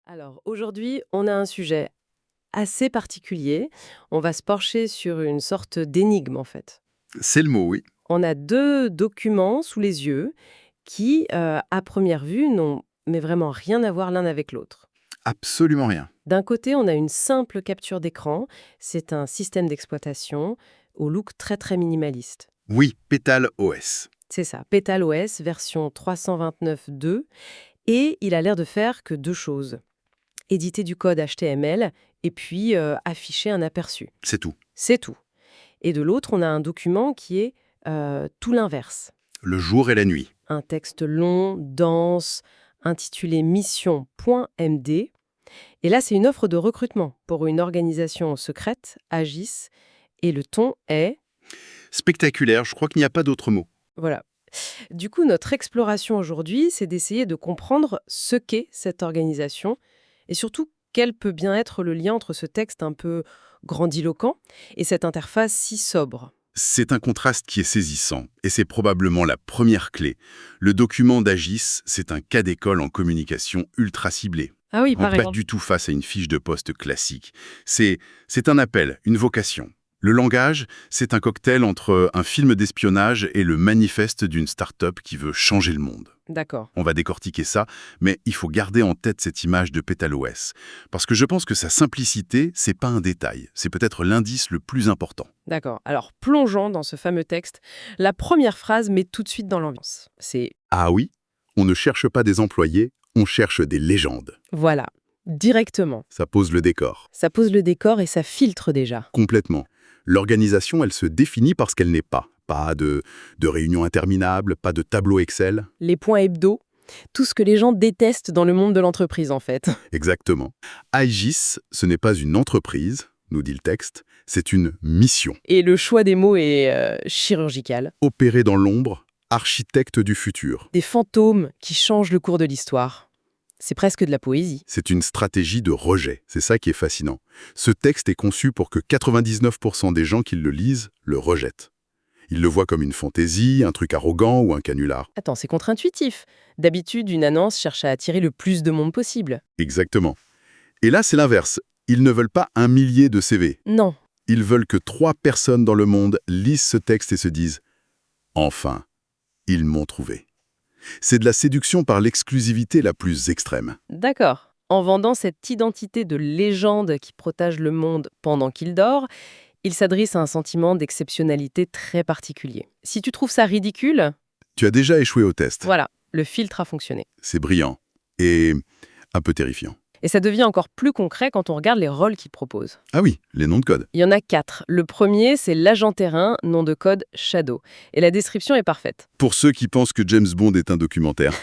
Alors aujourd'hui, on a un sujet assez particulier. On va se pencher sur une sorte d'énigme en fait. C'est le mot, oui. On a deux documents sous les yeux qui, à première vue, n'ont mais vraiment rien à voir l'un avec l'autre. Absolument rien. D'un côté, on a une simple capture d'écran. C'est un système d'exploitation au look très très minimaliste. Oui, Pétale OS. C'est ça, Petal OS version 329.2. Et il a l'air de faire que deux choses. Éditer du code HTML et puis afficher un aperçu. C'est tout. C'est tout. Et de l'autre, on a un document qui est tout l'inverse. Le jour et la nuit. Un texte long, dense, intitulé mission.md. Et là, c'est une offre de recrutement pour une organisation secrète, Agis, et le ton est... Spectaculaire, je crois qu'il n'y a pas d'autre mot. Voilà. Du coup, notre exploration aujourd'hui, c'est d'essayer de comprendre ce qu'est cette organisation et surtout quel peut bien être le lien entre ce texte un peu grandiloquent et cette interface si sobre. C'est un contraste qui est saisissant, et c'est probablement la première clé. Le document d'Agis, c'est un cas d'école en communication ultra ciblé. Ah oui, On n'est par pas exemple. du tout face à une fiche de poste classique. C'est un appel, une vocation. Le langage, c'est un cocktail entre un film d'espionnage et le manifeste d'une start-up qui veut changer le monde. D'accord. On va décortiquer ça, mais il faut garder en tête cette image de PétaleOS. Parce que je pense que sa simplicité, c'est pas un détail, c'est peut-être l'indice le plus important. D'accord. Alors, plongeons dans ce fameux texte. La première phrase met tout de suite dans l'ambiance. C'est Ah oui, on ne cherche pas des employés, on cherche des légendes. voilà, directement. Ça pose le décor. Ça pose le décor et ça filtre déjà. Complètement. L'organisation, elle se définit par ce qu'elle n'est pas. Pas de réunions interminables, pas de tableau Excel. Les points hebdo, tout ce que les gens détestent dans le monde de l'entreprise en fait. Exactement. Aegis, ce n'est pas une entreprise, nous dit le texte, c'est une mission. Et le choix des mots est chirurgical. Opérer dans l'ombre, architecte du futur. Des fantômes qui changent le cours de l'histoire. C'est presque de la poésie. C'est une stratégie de rejet, c'est ça qui est fascinant. Ce texte est conçu pour que 99% des gens qui le lisent le rejettent. Ils le voient comme une fantaisie, un truc arrogant ou un canular. Attends, c'est contre-intuitif. D'habitude, une annonce cherche à attirer le plus de monde possible. Exactement. Et là, c'est l'inverse. Ils ne veulent pas 1 millier de CV. Non. Ils veulent que 3 personnes dans le monde lisent ce texte et se disent « Enfin, ils m'ont trouvé ». C'est de la séduction par l'exclusivité la plus extrême. D'accord. En vendant cette identité de légende qui protège le monde pendant qu'il dort, il s'adresse à un sentiment d'exceptionnalité très particulier. Si tu trouves ça ridicule, Tu as déjà échoué au test. voilà, le filtre a fonctionné. C'est brillant et un peu terrifiant. Et ça devient encore plus concret quand on regarde les rôles qu'il propose. Ah oui, les noms de code. Il y en a 4. Le premier, c'est l'agent terrain, nom de code Shadow. Et la description est parfaite. Pour ceux qui pensent que James Bond est un documentaire.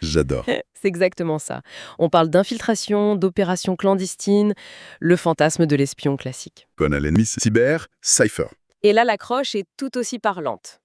J'adore. C'est exactement ça. On parle d'infiltration, d'opérations clandestines, le fantasme de l'espion classique. Qu'on a l'ennemi cyber, Cypher. Et là, l'accroche est tout aussi parlante.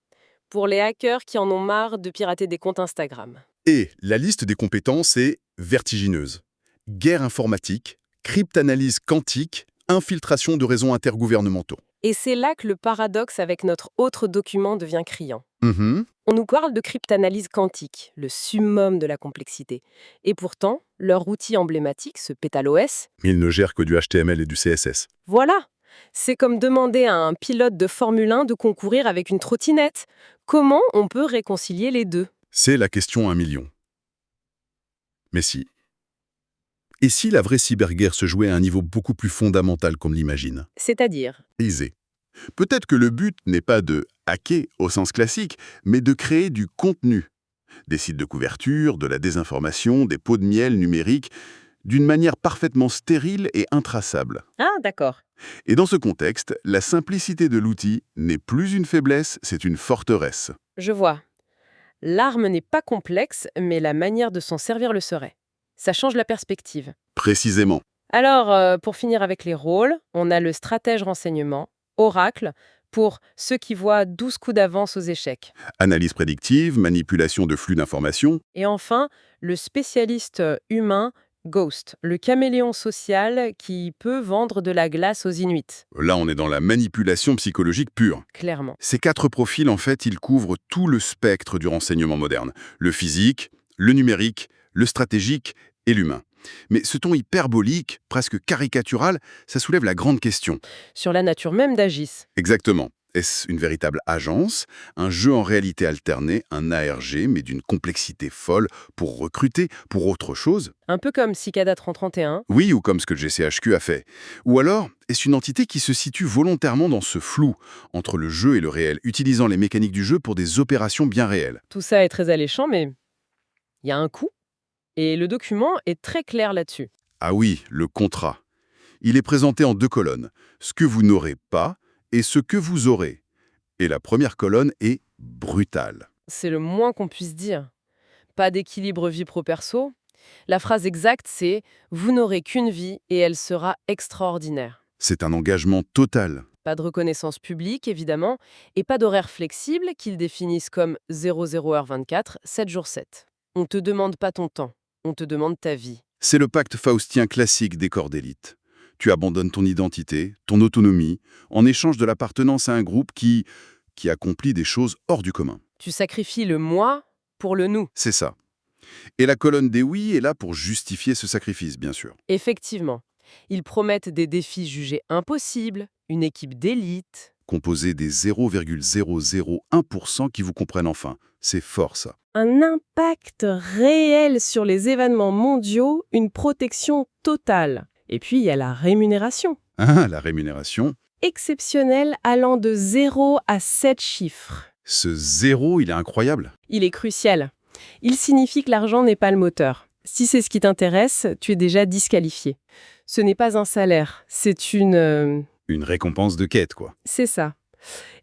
Pour les hackers qui en ont marre de pirater des comptes Instagram. Et la liste des compétences est vertigineuse. Guerre informatique, cryptanalyse quantique, infiltration de réseaux intergouvernementaux. Et c'est là que le paradoxe avec notre autre document devient criant. Mhm. On nous parle de cryptanalyse quantique, le summum de la complexité. Et pourtant, leur outil emblématique, ce PétaleOS, Il ne gère que du HTML et du CSS. voilà. C'est comme demander à un pilote de Formule 1 de concourir avec une trottinette. Comment on peut réconcilier les deux? C'est la question 1 million. Mais si. Et si la vraie cyberguerre se jouait à un niveau beaucoup plus fondamental qu'on l'imagine? C'est-à-dire, Aisé. Peut-être que le but n'est pas de hacker au sens classique, mais de créer du contenu. Des sites de couverture, de la désinformation, des pots de miel numériques, d'une manière parfaitement stérile et intraçable. ah d'accord. Et dans ce contexte, la simplicité de l'outil n'est plus une faiblesse, c'est une forteresse. Je vois. L'arme n'est pas complexe, mais la manière de s'en servir le serait. Ça change la perspective. Précisément. Alors, pour finir avec les rôles, on a le stratège renseignement, Oracle, pour ceux qui voient 12 coups d'avance aux échecs. Analyse prédictive, manipulation de flux d'informations. Et enfin, le spécialiste humain, Ghost, le caméléon social qui peut vendre de la glace aux Inuits, Là, on est dans la manipulation psychologique pure. clairement. Ces 4 profils, en fait, ils couvrent tout le spectre du renseignement moderne. Le physique, le numérique, le stratégique et l'humain. Mais ce ton hyperbolique, presque caricatural, ça soulève la grande question. Sur la nature même d'Agis. Exactement. Est-ce une véritable agence, un jeu en réalité alternée, un ARG, mais d'une complexité folle pour recruter, pour autre chose? Un peu comme Cicada 3031. Oui, ou comme ce que le GCHQ a fait. Ou alors, est-ce une entité qui se situe volontairement dans ce flou entre le jeu et le réel, utilisant les mécaniques du jeu pour des opérations bien réelles? Tout ça est très alléchant, mais il y a un coût. Et le document est très clair là-dessus. Ah oui, le contrat. Il est présenté en 2 colonnes. Ce que vous n'aurez pas et ce que vous aurez. Et la première colonne est brutale. C'est le moins qu'on puisse dire. Pas d'équilibre vie pro-perso. La phrase exacte, c'est « Vous n'aurez qu'une vie et elle sera extraordinaire ». C'est un engagement total. Pas de reconnaissance publique, évidemment, et pas d'horaire flexible qu'ils définissent comme 00h24, 7 jours 7. On te demande pas ton temps, on te demande ta vie. C'est le pacte faustien classique des corps d'élite. Tu abandonnes ton identité, ton autonomie, en échange de l'appartenance à un groupe qui accomplit des choses hors du commun. Tu sacrifies le moi pour le nous. C'est ça. Et la colonne des oui est là pour justifier ce sacrifice, bien sûr. Effectivement, ils promettent des défis jugés impossibles, une équipe d'élite. Composé des 0,001% qui vous comprennent enfin. C'est fort, ça. Un impact réel sur les événements mondiaux, une protection totale. Et puis, il y a la rémunération. Ah, la rémunération. Exceptionnelle allant de 0 à 7 chiffres. Ce zéro, il est incroyable. Il est crucial. Il signifie que l'argent n'est pas le moteur. Si c'est ce qui t'intéresse, tu es déjà disqualifié. Ce n'est pas un salaire, c'est une... Une récompense de quête, quoi. C'est ça.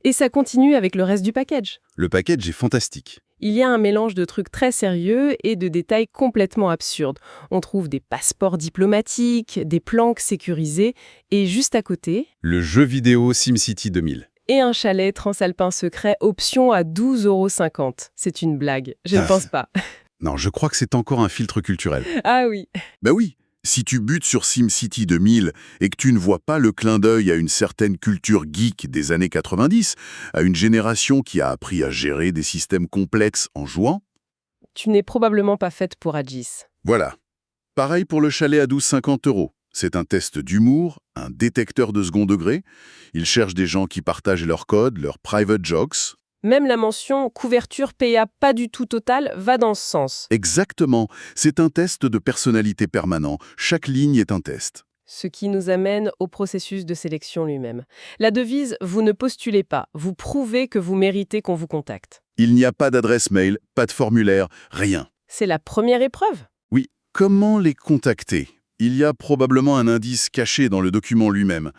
Et ça continue avec le reste du package. Le package est fantastique. Il y a un mélange de trucs très sérieux et de détails complètement absurdes. On trouve des passeports diplomatiques, des planques sécurisées, et juste à côté... Le jeu vidéo SimCity 2000. Et un chalet transalpin secret, option à 12,50 €. C'est une blague, je ne pense pas. Non, je crois que c'est encore un filtre culturel. Ah oui. Bah oui, si tu butes sur SimCity 2000 et que tu ne vois pas le clin d'œil à une certaine culture geek des années 90, à une génération qui a appris à gérer des systèmes complexes en jouant, Tu n'es probablement pas faite pour Agis. voilà. Pareil pour le chalet à 12,50 €. C'est un test d'humour, un détecteur de second degré. Il cherche des gens qui partagent leurs codes, leurs private jokes. Même la mention couverture PA pas du tout totale va dans ce sens. Exactement, c'est un test de personnalité permanent. Chaque ligne est un test. Ce qui nous amène au processus de sélection lui-même. La devise « Vous ne postulez pas, vous prouvez que vous méritez qu'on vous contacte Il n'y a pas d'adresse mail, pas de formulaire, rien. ». C'est la première épreuve. Oui, comment les contacter? Il y a probablement un indice caché dans le document lui-même.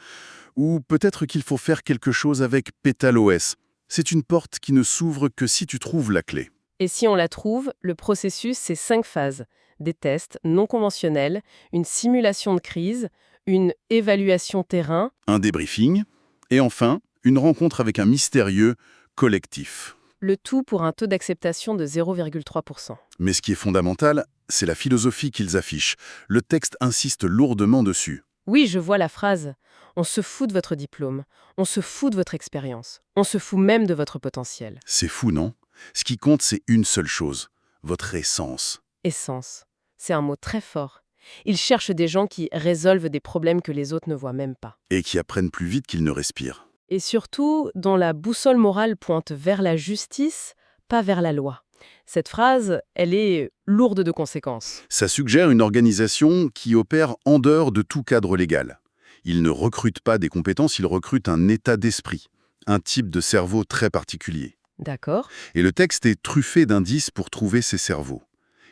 Ou peut-être qu'il faut faire quelque chose avec PetalOS. C'est une porte qui ne s'ouvre que si tu trouves la clé. Et si on la trouve, le processus, c'est 5 phases. Des tests non conventionnels, une simulation de crise, une évaluation terrain. Un débriefing. Et enfin, une rencontre avec un mystérieux collectif. Le tout pour un taux d'acceptation de 0,3%. Mais ce qui est fondamental, c'est la philosophie qu'ils affichent. Le texte insiste lourdement dessus. Oui, je vois la phrase. On se fout de votre diplôme. On se fout de votre expérience. On se fout même de votre potentiel. C'est fou, non? Ce qui compte, c'est une seule chose. Votre essence. Essence. C'est un mot très fort. Ils cherchent des gens qui résolvent des problèmes que les autres ne voient même pas. Et qui apprennent plus vite qu'ils ne respirent. Et surtout, dont la boussole morale pointe vers la justice, pas vers la loi. Cette phrase, elle est lourde de conséquences. Ça suggère une organisation qui opère en dehors de tout cadre légal. Ils ne recrutent pas des compétences, ils recrutent un état d'esprit, un type de cerveau très particulier. D'accord. Et le texte est truffé d'indices pour trouver ces cerveaux.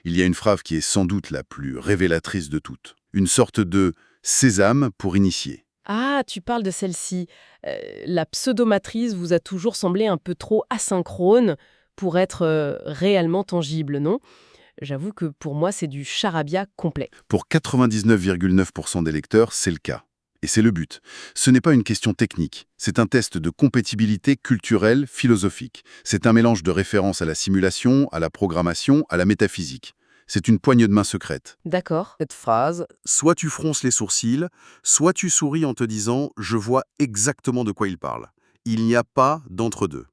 Il y a une phrase qui est sans doute la plus révélatrice de toutes. Une sorte de sésame pour initier. Ah, tu parles de celle-ci. La pseudomatrice vous a toujours semblé un peu trop asynchrone pour être réellement tangible, non? J'avoue que pour moi, c'est du charabia complet. Pour 99,9% des lecteurs, c'est le cas. Et c'est le but. Ce n'est pas une question technique, c'est un test de compatibilité culturelle, philosophique. C'est un mélange de références à la simulation, à la programmation, à la métaphysique. C'est une poignée de main secrète. D'accord. Cette phrase, Soit tu fronces les sourcils, soit tu souris en te disant « je vois exactement de quoi il parle ». Il n'y a pas d'entre-deux.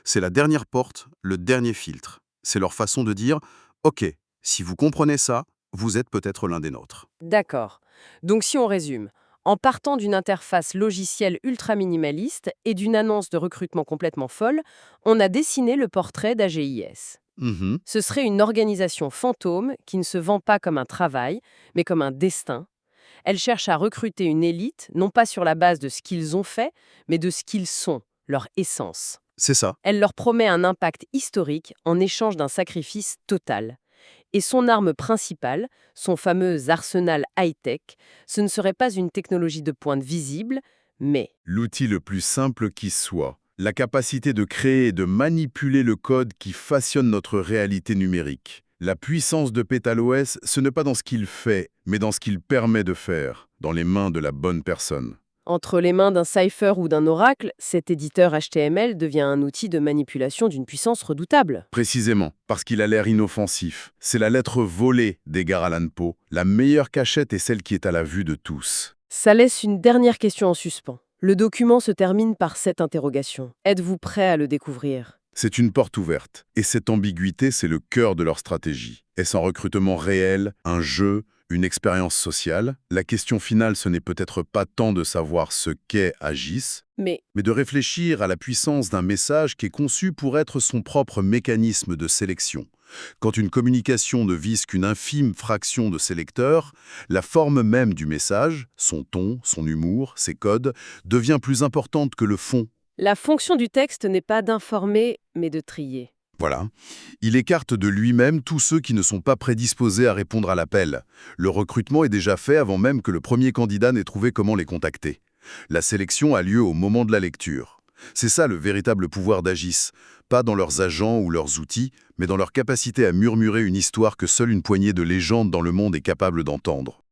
C'est la dernière porte, le dernier filtre. C'est leur façon de dire « ok, si vous comprenez ça, vous êtes peut-être l'un des nôtres. D'accord. Donc si on résume, en partant d'une interface logicielle ultra minimaliste et d'une annonce de recrutement complètement folle, on a dessiné le portrait d'AGIS. Mhm. Ce serait une organisation fantôme qui ne se vend pas comme un travail, mais comme un destin. Elle cherche à recruter une élite, non pas sur la base de ce qu'ils ont fait, mais de ce qu'ils sont, leur essence. C'est ça. Elle leur promet un impact historique en échange d'un sacrifice total. Et son arme principale, son fameux arsenal high-tech, ce ne serait pas une technologie de pointe visible, mais L'outil le plus simple qui soit. La capacité de créer et de manipuler le code qui façonne notre réalité numérique. La puissance de PetalOS, ce n'est pas dans ce qu'il fait, mais dans ce qu'il permet de faire, dans les mains de la bonne personne. entre les mains d'un Cypher ou d'un Oracle, cet éditeur HTML devient un outil de manipulation d'une puissance redoutable. Précisément, parce qu'il a l'air inoffensif. C'est la lettre volée d'Edgar Allan Poe. La meilleure cachette est celle qui est à la vue de tous. Ça laisse une dernière question en suspens. Le document se termine par cette interrogation. Êtes-vous prêt à le découvrir? C'est une porte ouverte, et cette ambiguïté, c'est le cœur de leur stratégie. Est-ce un recrutement réel, un jeu, une expérience sociale? La question finale, ce n'est peut-être pas tant de savoir ce qu'est Agis, Mais mais de réfléchir à la puissance d'un message qui est conçu pour être son propre mécanisme de sélection. Quand une communication ne vise qu'une infime fraction de ses lecteurs, la forme même du message, son ton, son humour, ses codes, devient plus importante que le fond. la fonction du texte n'est pas d'informer, mais de trier. Voilà. Il écarte de lui-même tous ceux qui ne sont pas prédisposés à répondre à l'appel. Le recrutement est déjà fait avant même que le premier candidat n'ait trouvé comment les contacter. La sélection a lieu au moment de la lecture. C'est ça le véritable pouvoir d'Agis, pas dans leurs agents ou leurs outils, mais dans leur capacité à murmurer une histoire que seule une poignée de légendes dans le monde est capable d'entendre.